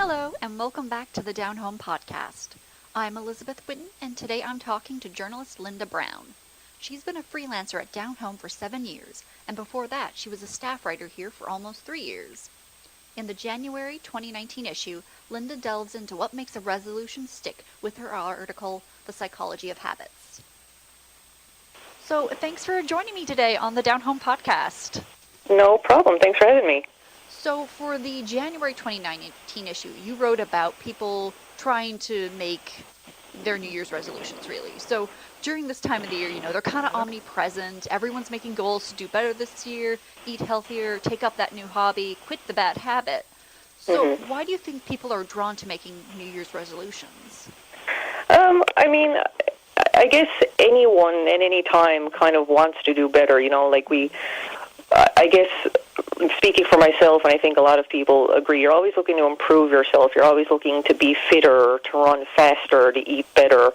Hello, and welcome back to the Downhome podcast. I'm Elizabeth Whitten, and today I'm talking to journalist Linda Brown. She's been a freelancer at Downhome for 7 years, and before that, she was a staff writer here for almost 3 years. In the January 2019 issue, Linda delves into what makes a resolution stick with her article, The Psychology of Habits. So, thanks for joining me today on the Downhome podcast. No problem. Thanks for having me. So for the January 2019 issue, you wrote about people trying to make their New Year's resolutions, really. So during this time of the year, they're kind of omnipresent. Everyone's making goals to do better this year, eat healthier, take up that new hobby, quit the bad habit. So why do you think people are drawn to making New Year's resolutions? I guess anyone at any time kind of wants to do better, I guess, speaking for myself, and I think a lot of people agree, you're always looking to improve yourself. You're always looking to be fitter, to run faster, to eat better.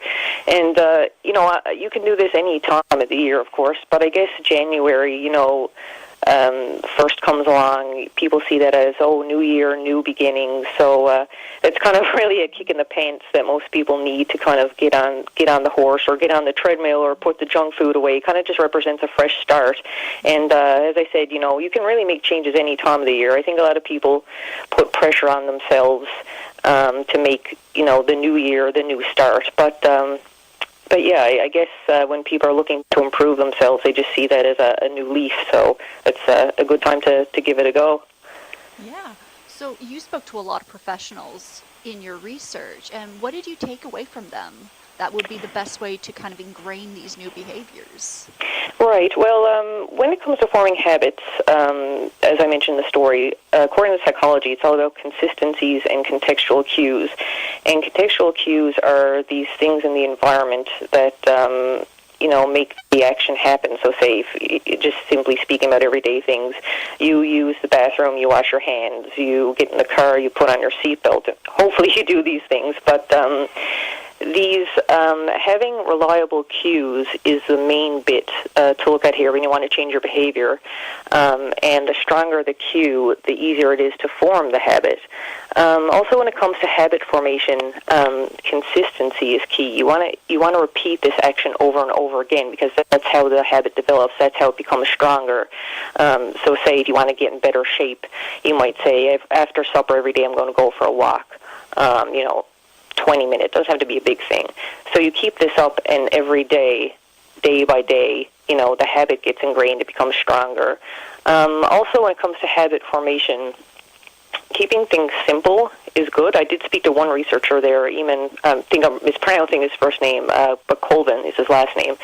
And, you can do this any time of the year, of course, but I guess January, first comes along, people see that as, new year, new beginnings. So it's kind of really a kick in the pants that most people need to kind of get on the horse or get on the treadmill or put the junk food away. It kind of just represents a fresh start. And as I said, you can really make changes any time of the year. I think a lot of people put pressure on themselves to make, the new year, the new start. But yeah, I guess when people are looking to improve themselves, they just see that as a new leaf. So it's a good time to give it a go. Yeah. So you spoke to a lot of professionals in your research, and what did you take away from them that would be the best way to kind of ingrain these new behaviors? Right. Well, when it comes to forming habits, as I mentioned in the story, according to psychology, it's all about consistencies and contextual cues. And contextual cues are these things in the environment that, make the action happen. So say, if, just simply speaking about everyday things, you use the bathroom, you wash your hands, you get in the car, you put on your seatbelt. Hopefully you do these things, but these having reliable cues is the main bit to look at here when you want to change your behavior. And the stronger the cue, the easier it is to form the habit. Also, when it comes to habit formation, consistency is key. You want to repeat this action over and over again because that's how the habit develops. That's how it becomes stronger. So, say if you want to get in better shape, you might say after supper every day I'm going to go for a walk. 20 minutes. Doesn't have to be a big thing. So you keep this up, and every day, day by day, the habit gets ingrained. It becomes stronger. Also, when it comes to habit formation, keeping things simple is good. I did speak to one researcher there, Eamon, I think I'm mispronouncing his first name, but Colvin is his last name,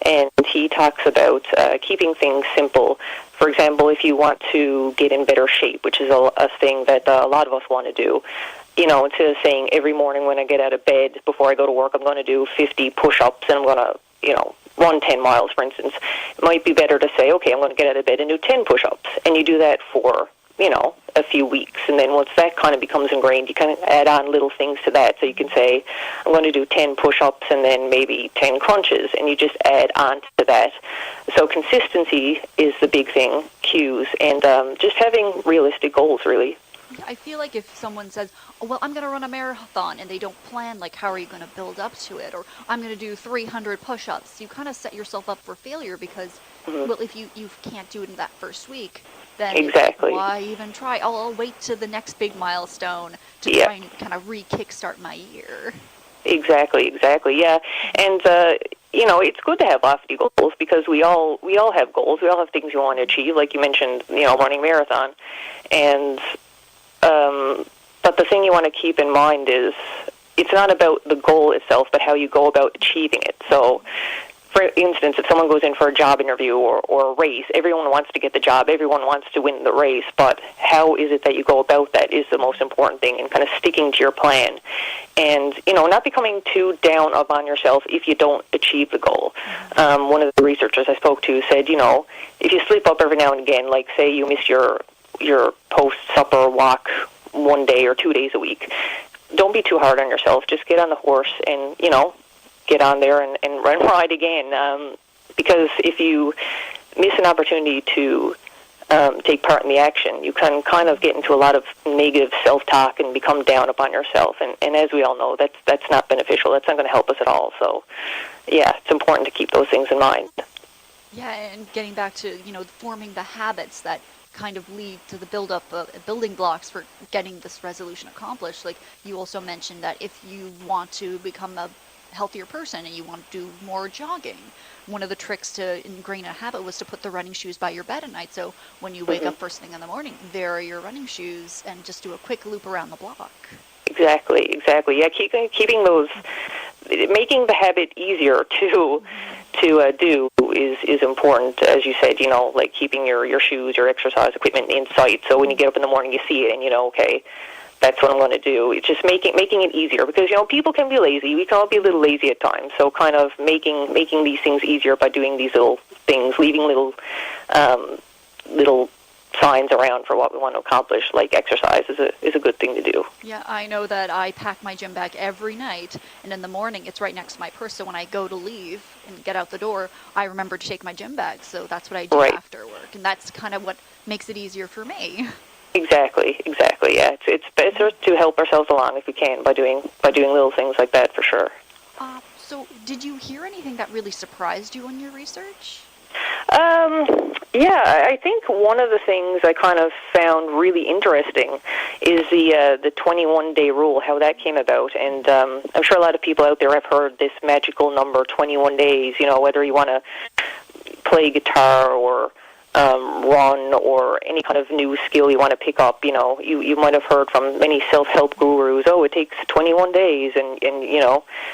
and he talks about keeping things simple. For example, if you want to get in better shape, which is a thing that a lot of us want to do, instead of saying every morning when I get out of bed before I go to work, I'm going to do 50 push-ups and I'm going to, run 10 miles, for instance, it might be better to say, okay, I'm going to get out of bed and do 10 push-ups. And you do that for, a few weeks. And then once that kind of becomes ingrained, you kind of add on little things to that. So you can say, I'm going to do 10 push-ups and then maybe 10 crunches, and you just add on to that. So consistency is the big thing, cues, and just having realistic goals, really. I feel like if someone says, I'm going to run a marathon, and they don't plan, how are you going to build up to it? Or I'm going to do 300 push-ups. You kind of set yourself up for failure because, if you can't do it in that first week, then exactly. Why even try? I'll wait to the next big milestone to try and kind of re-kickstart my year. Exactly, yeah. And, it's good to have lofty goals because we all have goals. We all have things we want to achieve, like you mentioned, running a marathon. And but the thing you want to keep in mind is it's not about the goal itself, but how you go about achieving it. So, for instance, if someone goes in for a job interview or a race, everyone wants to get the job, everyone wants to win the race, but how is it that you go about that is the most important thing, and kind of sticking to your plan. And, not becoming too down on yourself if you don't achieve the goal. One of the researchers I spoke to said, if you slip up every now and again, like say you miss your post-supper walk 1 day or 2 days a week, don't be too hard on yourself. Just get on the horse and, get on there and ride again. Because if you miss an opportunity to take part in the action, you can kind of get into a lot of negative self-talk and become down upon yourself. And as we all know, that's not beneficial. That's not going to help us at all. So, yeah, it's important to keep those things in mind. Yeah, and getting back to, forming the habits that kind of lead to the build-up of building blocks for getting this resolution accomplished. Like you also mentioned that if you want to become a healthier person and you want to do more jogging, one of the tricks to ingrain a habit was to put the running shoes by your bed at night. So when you wake up first thing in the morning, there are your running shoes, and just do a quick loop around the block. Exactly. Yeah, keeping those, making the habit easier to do is important. As you said, like keeping your shoes, your exercise equipment in sight. So when you get up in the morning, you see it, and okay, that's what I'm going to do. It's just making it easier, because people can be lazy. We can all be a little lazy at times. So kind of making these things easier by doing these little things, leaving little signs around for what we want to accomplish, like exercise is a good thing to do. Yeah, I know that I pack my gym bag every night, and in the morning it's right next to my purse, so when I go to leave and get out the door, I remember to take my gym bag, so that's what I do after work, and that's kind of what makes it easier for me. Exactly. Yeah, it's better to help ourselves along if we can by doing little things like that, for sure. So did you hear anything that really surprised you in your research? Yeah, I think one of the things I kind of found really interesting is the 21-day rule, how that came about. And I'm sure a lot of people out there have heard this magical number, 21 days, whether you want to play guitar or run or any kind of new skill you want to pick up. You might have heard from many self-help gurus, it takes 21 days, and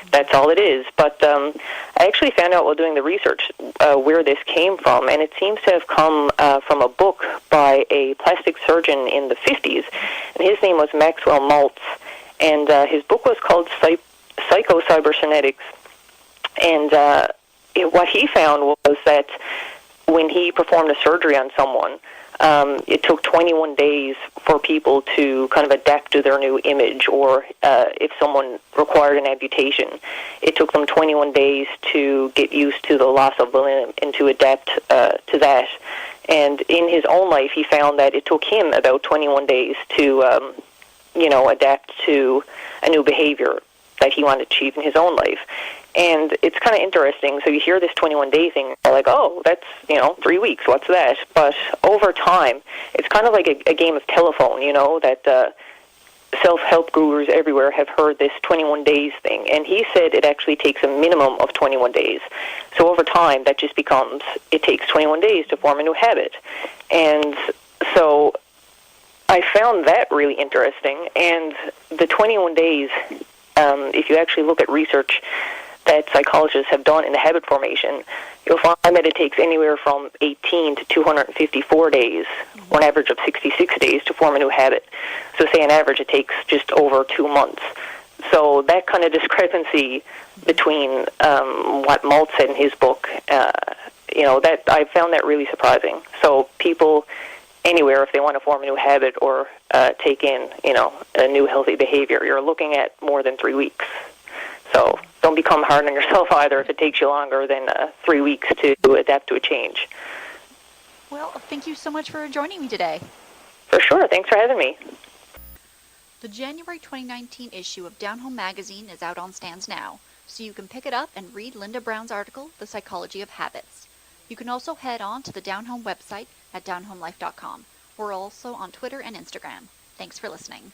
that's all it is. But I actually found out while doing the research where this came from, and it seems to have come from a book by a plastic surgeon in the 50s, and his name was Maxwell Maltz, and his book was called Psycho-Cybernetics, and what he found was that when he performed a surgery on someone, it took 21 days for people to kind of adapt to their new image, or if someone required an amputation, it took them 21 days to get used to the loss of the limb and to adapt to that. And in his own life, he found that it took him about 21 days to, adapt to a new behavior that he wanted to achieve in his own life. And it's kind of interesting. So you hear this 21-day thing, you're like, that's, 3 weeks, what's that? But over time, it's kind of like a game of telephone, that self-help gurus everywhere have heard this 21 days thing. And he said it actually takes a minimum of 21 days. So over time, that just becomes, it takes 21 days to form a new habit. And so I found that really interesting. And the 21 days, if you actually look at research that psychologists have done in the habit formation, you'll find that it takes anywhere from 18 to 254 days, or an average of 66 days, to form a new habit. So say on average it takes just over 2 months. So that kind of discrepancy between what Maltz said in his book, that I found that really surprising. So people anywhere, if they want to form a new habit or take in, a new healthy behavior, you're looking at more than 3 weeks. So don't become hard on yourself either if it takes you longer than 3 weeks to adapt to a change. Well, thank you so much for joining me today. For sure. Thanks for having me. The January 2019 issue of Downhome magazine is out on stands now, so you can pick it up and read Linda Brown's article, The Psychology of Habits. You can also head on to the Downhome website at downhomelife.com. We're also on Twitter and Instagram. Thanks for listening.